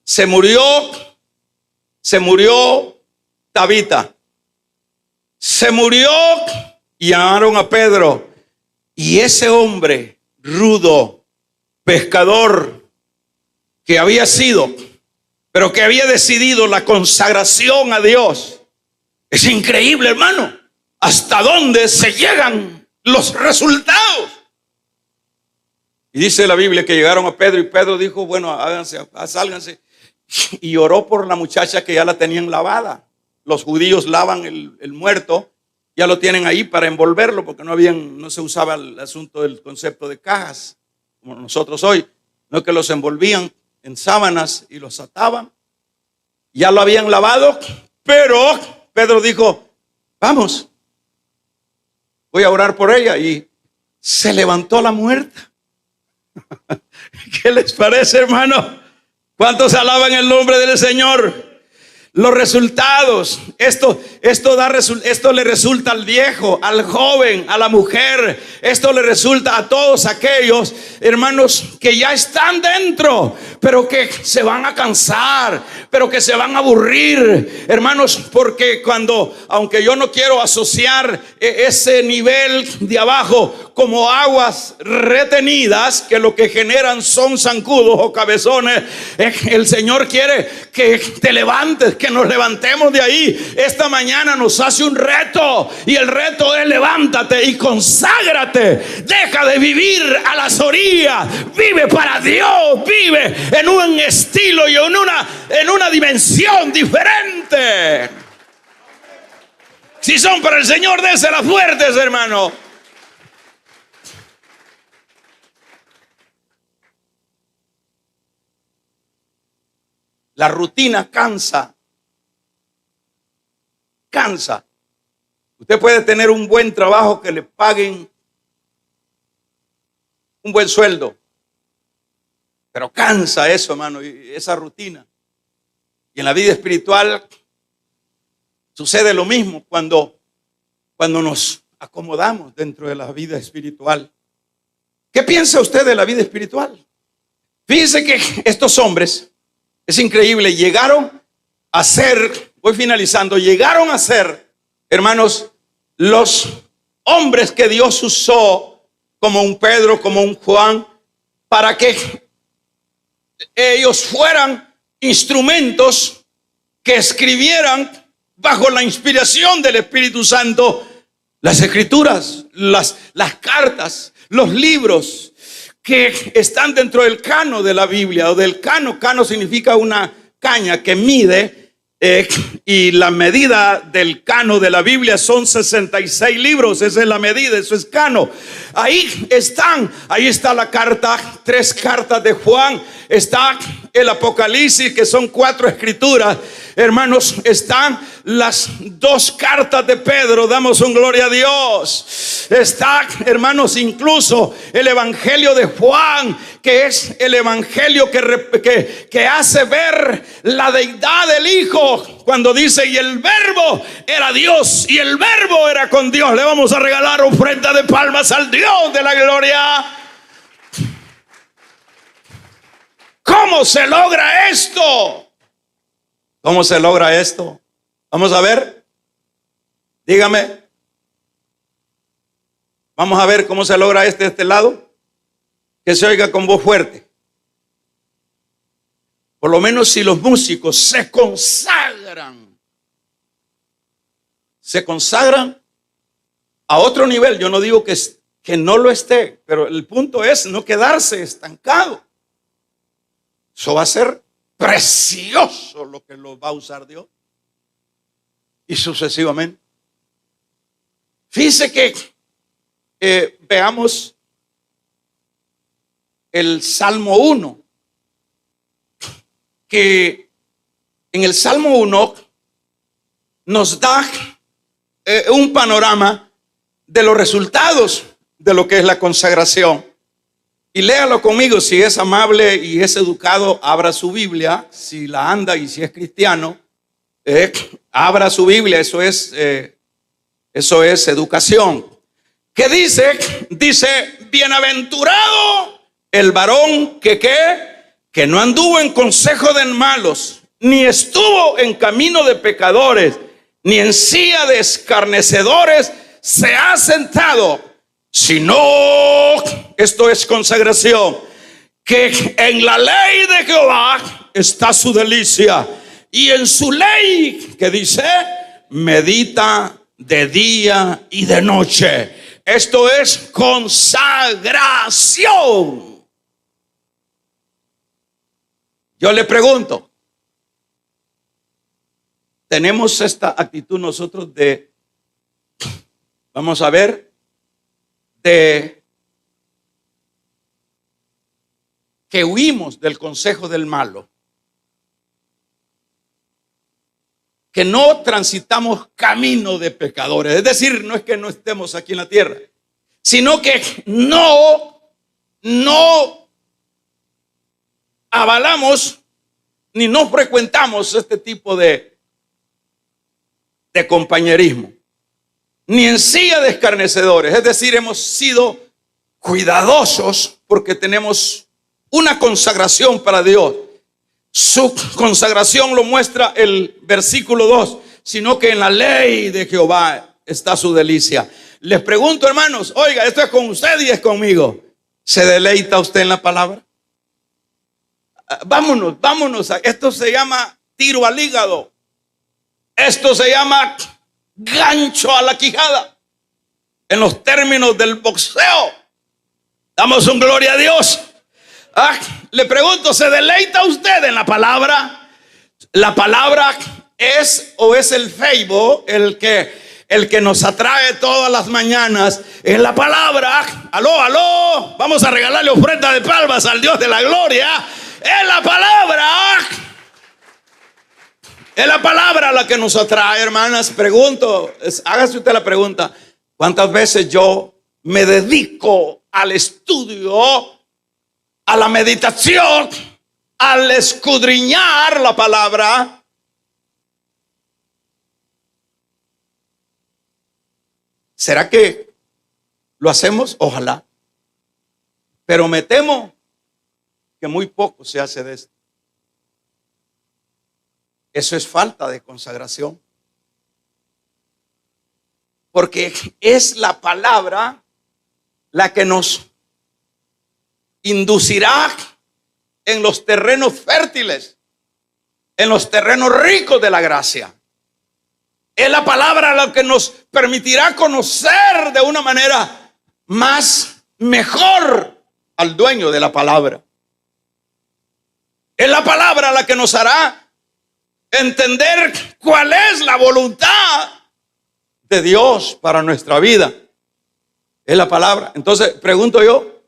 Se murió Tabita. Se murió y llamaron a Pedro. Y ese hombre rudo, pescador, que había sido, pero que había decidido la consagración a Dios. Es increíble, hermano, hasta dónde se llegan los resultados. Y dice la Biblia que llegaron a Pedro y Pedro dijo, bueno, háganse, sálganse. Y oró por la muchacha que ya la tenían lavada. Los judíos lavan el muerto, ya lo tienen ahí para envolverlo, porque no se usaba el asunto del concepto de cajas, como nosotros hoy, no, que los envolvían en sábanas y los ataban. Ya lo habían lavado, pero Pedro dijo, vamos. voy a orar por ella, y se levantó la muerta. ¿Qué les parece, hermano? ¿Cuántos alaban el nombre del Señor? Los resultados, esto le resulta al viejo, al joven, a la mujer. Esto le resulta a todos aquellos hermanos que ya están dentro, pero que se van a cansar, pero que se van a aburrir, hermanos, porque aunque yo no quiero asociar ese nivel de abajo como aguas retenidas, que lo que generan son zancudos o cabezones, el Señor quiere que te levantes, que nos levantemos de ahí. Esta mañana nos hace un reto, y el reto es: levántate y conságrate. Deja de vivir a las orillas, vive para Dios, vive en un estilo y en una dimensión diferente. Si son para el Señor, déselas fuertes, hermano. La rutina cansa. Cansa. Usted puede tener un buen trabajo, que le paguen un buen sueldo, pero cansa eso, hermano, y esa rutina. Y en la vida espiritual sucede lo mismo cuando nos acomodamos dentro de la vida espiritual. ¿Qué piensa usted de la vida espiritual? Fíjese que estos hombres, es increíble, llegaron a ser, voy finalizando, llegaron a ser, hermanos, los hombres que Dios usó, como un Pedro, como un Juan, para que ellos fueran instrumentos que escribieran bajo la inspiración del Espíritu Santo las escrituras, las cartas, los libros que están dentro del cano de la Biblia, o del cano. Cano significa una caña que mide, y la medida del cano de la Biblia son 66 libros. Esa es la medida, eso es cano. Ahí está la carta, 3 cartas de Juan, está el Apocalipsis, que son 4 escrituras. Hermanos, están las 2 cartas de Pedro, damos un gloria a Dios. Está, hermanos, incluso el Evangelio de Juan, que es el Evangelio que hace ver la deidad del Hijo, cuando dice: y el Verbo era Dios, y el Verbo era con Dios. Le vamos a regalar ofrenda de palmas al Dios de la gloria. ¿Cómo se logra esto? ¿Cómo se logra esto? Vamos a ver. Dígame. Vamos a ver cómo se logra de este lado. Que se oiga con voz fuerte. Por lo menos si los músicos se consagran a otro nivel. Yo no digo que no lo esté, pero el punto es no quedarse estancado. Eso va a ser precioso lo que lo va a usar Dios. Y sucesivamente. Fíjese que veamos el Salmo 1. Que en el Salmo 1 nos da un panorama de los resultados de lo que es la consagración. Y léalo conmigo, si es amable y es educado, abra su Biblia. Si la anda y si es cristiano, abra su Biblia. Eso es educación. ¿Qué dice? Dice: bienaventurado el varón que no anduvo en consejo de malos, ni estuvo en camino de pecadores, ni en silla de escarnecedores se ha sentado, sino, esto es consagración, que en la ley de Jehová está su delicia, y en su ley, que dice, medita de día y de noche. Esto es consagración. Yo le pregunto, ¿tenemos esta actitud nosotros vamos a ver, de que huimos del consejo del malo? que no transitamos camino de pecadores. Es decir, no es que no estemos aquí en la tierra, sino que no avalamos ni no frecuentamos este tipo de compañerismo, ni en silla de escarnecedores. Es decir, hemos sido cuidadosos porque tenemos una consagración para Dios. Su consagración lo muestra el versículo 2, sino que en la ley de Jehová está su delicia. Les pregunto, hermanos, oiga, esto es con usted y es conmigo. ¿Se deleita usted en la palabra? Vámonos. Esto se llama tiro al hígado. Esto se llama gancho a la quijada. En los términos del boxeo. Damos un gloria a Dios. Le pregunto, ¿se deleita usted en la palabra? La palabra es el Facebook, el que nos atrae todas las mañanas. Es la palabra. Aló. Vamos a regalarle ofrenda de palmas al Dios de la gloria. Es la palabra. Es la palabra la que nos atrae, hermanas. Pregunto, hágase usted la pregunta: ¿cuántas veces yo me dedico al estudio, a la meditación, al escudriñar la palabra? ¿Será que lo hacemos? Ojalá. Pero me temo que muy poco se hace de esto. Eso es falta de consagración. Porque es la palabra la que nos inducirá en los terrenos fértiles, en los terrenos ricos de la gracia. Es la palabra la que nos permitirá conocer de una manera mejor al dueño de la palabra. Es la palabra la que nos hará entender cuál es la voluntad de Dios para nuestra vida. Es la palabra. Entonces pregunto yo,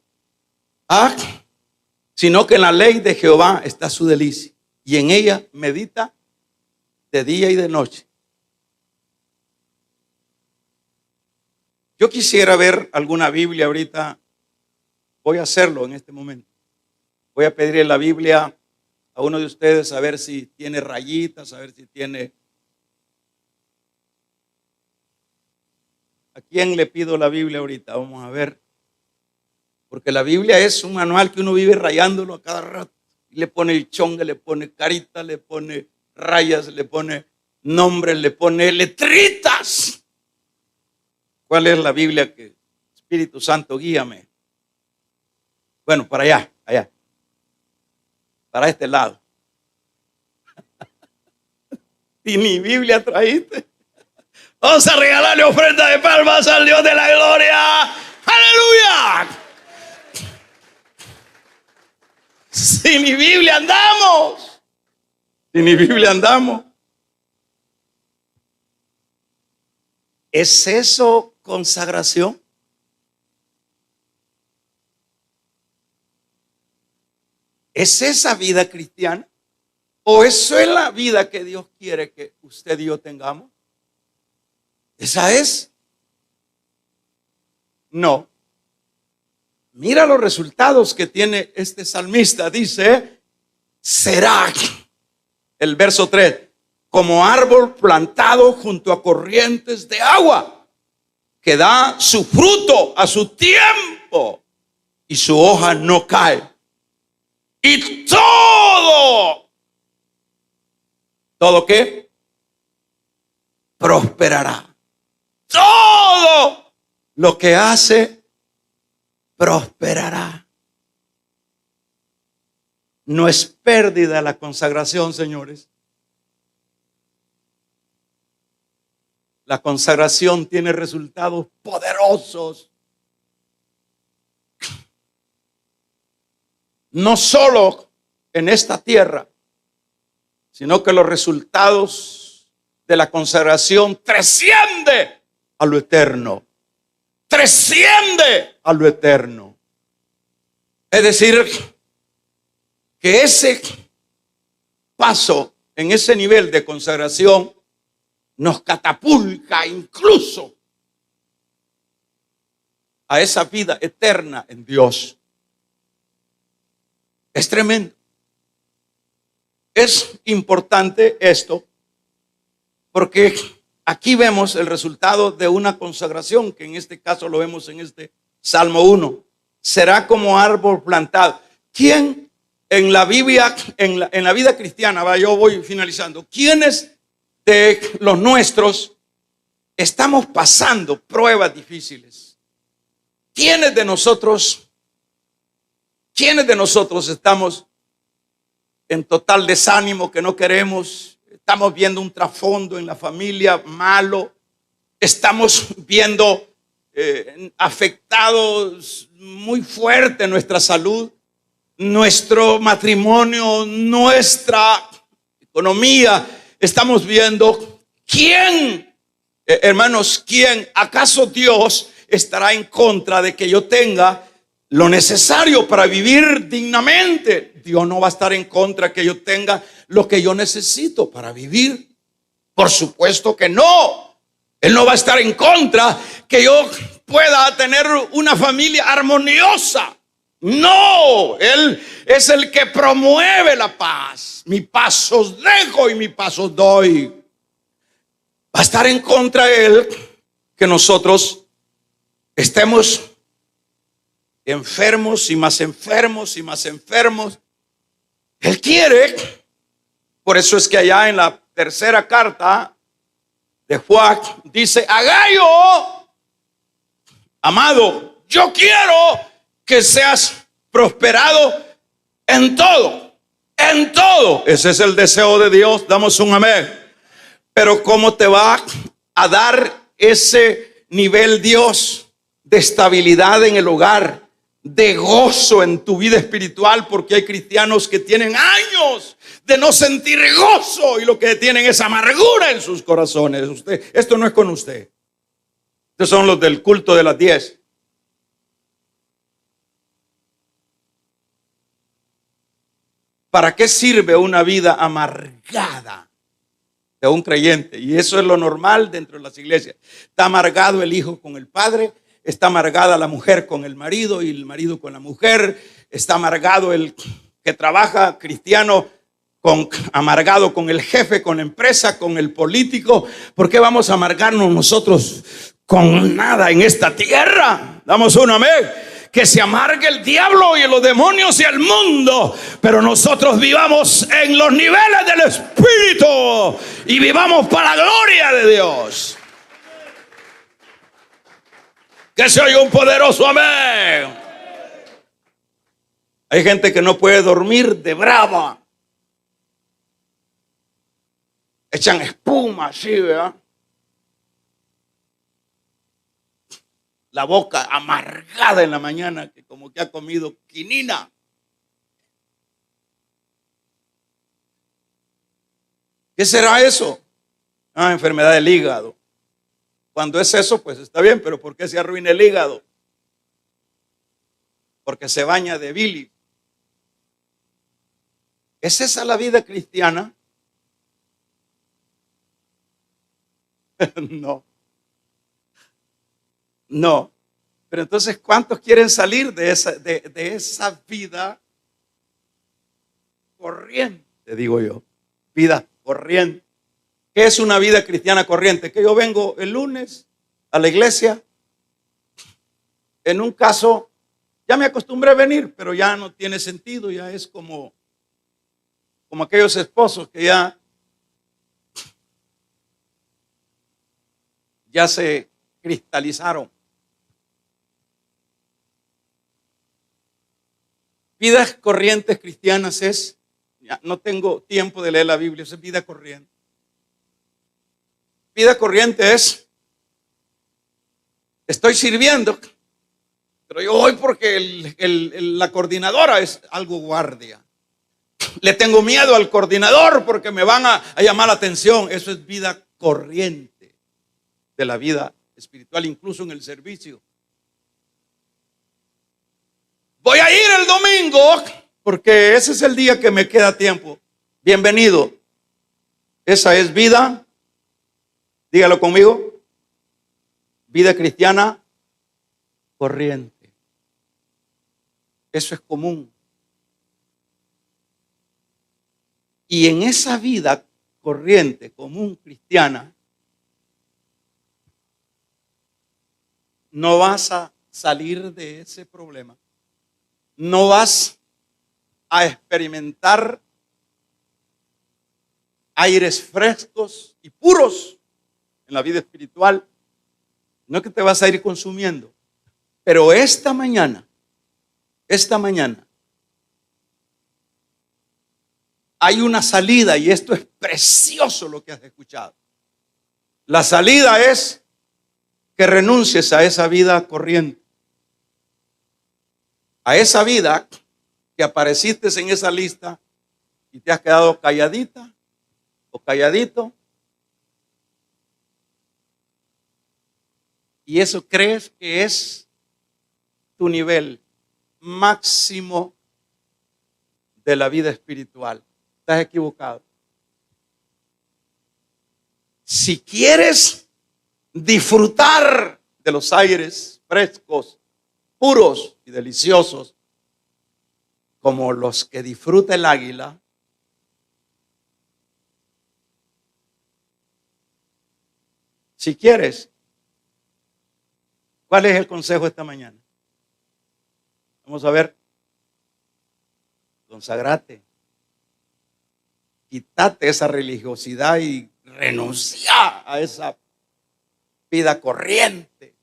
sino que en la ley de Jehová está su delicia, y en ella medita de día y de noche. Yo quisiera ver alguna Biblia ahorita. Voy a hacerlo en este momento. Voy a pedirle la Biblia a uno de ustedes, a ver si tiene rayitas, a ver si tiene. ¿A quién le pido la Biblia ahorita? Vamos a ver. Porque la Biblia es un manual que uno vive rayándolo a cada rato. Y le pone el chongue, le pone carita, le pone rayas, le pone nombres, le pone letritas. ¿Cuál es la Biblia que Espíritu Santo guíame? Bueno, para allá. Para este lado. Y ni Biblia traíste. Vamos a regalarle ofrenda de palmas al Dios de la gloria. ¡Aleluya! Si ni Biblia andamos. ¿Es eso consagración? ¿Es esa vida cristiana? ¿O eso es la vida que Dios quiere que usted y yo tengamos? ¿Esa es? No. Mira los resultados que tiene este salmista. Dice, será, el verso 3, como árbol plantado junto a corrientes de agua, que da su fruto a su tiempo y su hoja no cae. Y ¿todo qué? Prosperará. Todo lo que hace prosperará. No es pérdida la consagración, señores. La consagración tiene resultados poderosos. No solo en esta tierra, sino que los resultados de la consagración trasciende a lo eterno. Trasciende a lo eterno. Es decir, que ese paso en ese nivel de consagración nos catapulta incluso a esa vida eterna en Dios. Es tremendo. Es importante esto porque aquí vemos el resultado de una consagración, que en este caso lo vemos en este Salmo 1. Será como árbol plantado. ¿Quién en la Biblia, en la vida cristiana, yo voy finalizando, quiénes de los nuestros estamos pasando pruebas difíciles? ¿Quiénes de nosotros estamos en total desánimo, que no queremos? Estamos viendo un trasfondo en la familia malo. Estamos viendo afectados muy fuerte nuestra salud, nuestro matrimonio, nuestra economía. Estamos viendo quién, hermanos, quién, ¿acaso Dios estará en contra de que yo tenga lo necesario para vivir dignamente? Dios no va a estar en contra de que yo tenga lo que yo necesito para vivir. Por supuesto que no. Él no va a estar en contra que yo pueda tener una familia armoniosa. No, Él es el que promueve la paz. Mi paz os dejo y mi paz os doy. Va a estar en contra Él que nosotros estemos enfermos y más enfermos y más enfermos. Él quiere. Por eso es que allá en la tercera carta de Juan dice: a Gayo, amado, yo quiero que seas prosperado en todo. En todo. Ese es el deseo de Dios. Damos un amén. Pero ¿cómo te va a dar ese nivel Dios de estabilidad en el hogar, de gozo en tu vida espiritual? Porque hay cristianos que tienen años de no sentir gozo y lo que tienen es amargura en sus corazones. Esto no es con usted. Estos son los del culto de las 10. ¿Para qué sirve una vida amargada de un creyente? Y eso es lo normal dentro de las iglesias. Está amargado el hijo con el padre, está amargada la mujer con el marido y el marido con la mujer, está amargado el que trabaja cristiano, amargado con el jefe, con la empresa, con el político. ¿Por qué vamos a amargarnos nosotros con nada en esta tierra? Damos un amén. Que se amargue el diablo y los demonios y el mundo, pero nosotros vivamos en los niveles del Espíritu y vivamos para la gloria de Dios. Que se oiga un poderoso amén. Hay gente que no puede dormir de brava. Echan espuma así, ¿verdad? La boca amargada en la mañana, que como que ha comido quinina. ¿Qué será eso? Enfermedad del hígado. Cuando es eso, pues está bien, pero ¿por qué se arruina el hígado? Porque se baña de bilis. ¿Es esa la vida cristiana? No. No. Pero entonces, ¿cuántos quieren salir de esa vida corriente, digo yo? Vida corriente. ¿Qué es una vida cristiana corriente? Que yo vengo el lunes a la iglesia. En un caso, ya me acostumbré a venir, pero ya no tiene sentido. Ya es como aquellos esposos que ya se cristalizaron. Vidas corrientes cristianas es, no tengo tiempo de leer la Biblia, es vida corriente. Vida corriente es, estoy sirviendo, pero yo voy porque la coordinadora es algo guardia. Le tengo miedo al coordinador porque me van a llamar la atención. Eso es vida corriente de la vida espiritual, incluso en el servicio. Voy a ir el domingo porque ese es el día que me queda tiempo. Bienvenido. Esa es vida Dígalo conmigo. Vida cristiana corriente. Eso es común. Y en esa vida corriente, común, cristiana, no vas a salir de ese problema. No vas a experimentar aires frescos y puros en la vida espiritual. No es que te vas a ir consumiendo, pero esta mañana, hay una salida, y esto es precioso lo que has escuchado. La salida es que renuncies a esa vida corriente, a esa vida que apareciste en esa lista y te has quedado calladita o calladito. Y eso crees que es tu nivel máximo de la vida espiritual. Estás equivocado. Si quieres disfrutar de los aires frescos, puros y deliciosos, como los que disfruta el águila, si quieres, ¿cuál es el consejo esta mañana? Vamos a ver. Consagrate. Quítate esa religiosidad y renuncia a esa vida corriente.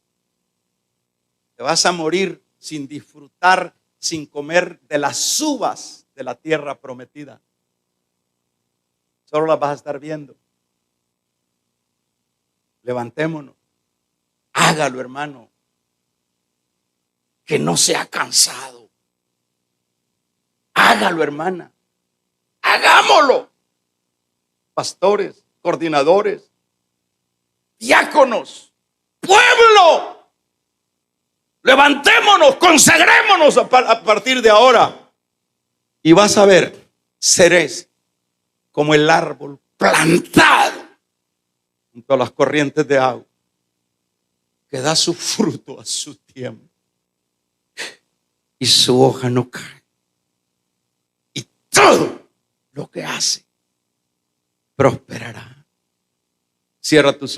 Te vas a morir sin disfrutar, sin comer de las uvas de la tierra prometida. Solo las vas a estar viendo. Levantémonos. Hágalo, hermano. Que no sea cansado. Hágalo, hermana. Hagámoslo. Pastores, coordinadores, diáconos, pueblo. Levantémonos, consagrémonos a partir de ahora. Y vas a ver, seréis como el árbol plantado junto a las corrientes de agua, que da su fruto a su tiempo y su hoja no cae. Y todo lo que hace prosperará. Cierra tus ojos.